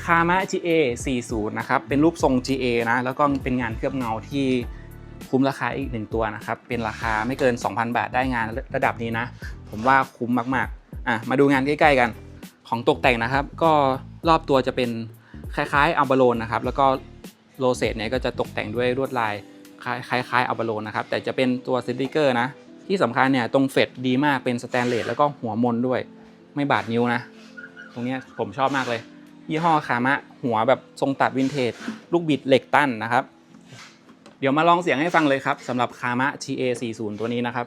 คามะ GA40 นะครับเป็นรูปทรง GA นะแล้วก็เป็นงานเคลือบเงาที่คุ้มราคาอีก1ตัวนะครับเป็นราคาไม่เกิน 2,000 บาทได้งานระดับนี้นะผมว่าคุ้มมากๆมาดูงานใกล้ๆกันของตกแต่งนะครับก็รอบตัวจะเป็นคล้ายๆอัลบาโลนนะครับแล้วก็โรเซตเนี่ยก็จะตกแต่งด้วยลวดลายคล้ายๆอัลบาโลนนะครับแต่จะเป็นตัวสติกเกอร์นะที่สำคัญเนี่ยตรงเฟดดีมากเป็นสแตนเลสแล้วก็หัวมนด้วยไม่บาดนิ้วนะตรงนี้ผมชอบมากเลยยี่ห้อคามะหัวแบบทรงตัดวินเทจลูกบิดเหล็กตั้นนะครับเดี๋ยวมาลองเสียงให้ฟังเลยครับสำหรับคามะ GA40 ตัวนี้นะครับ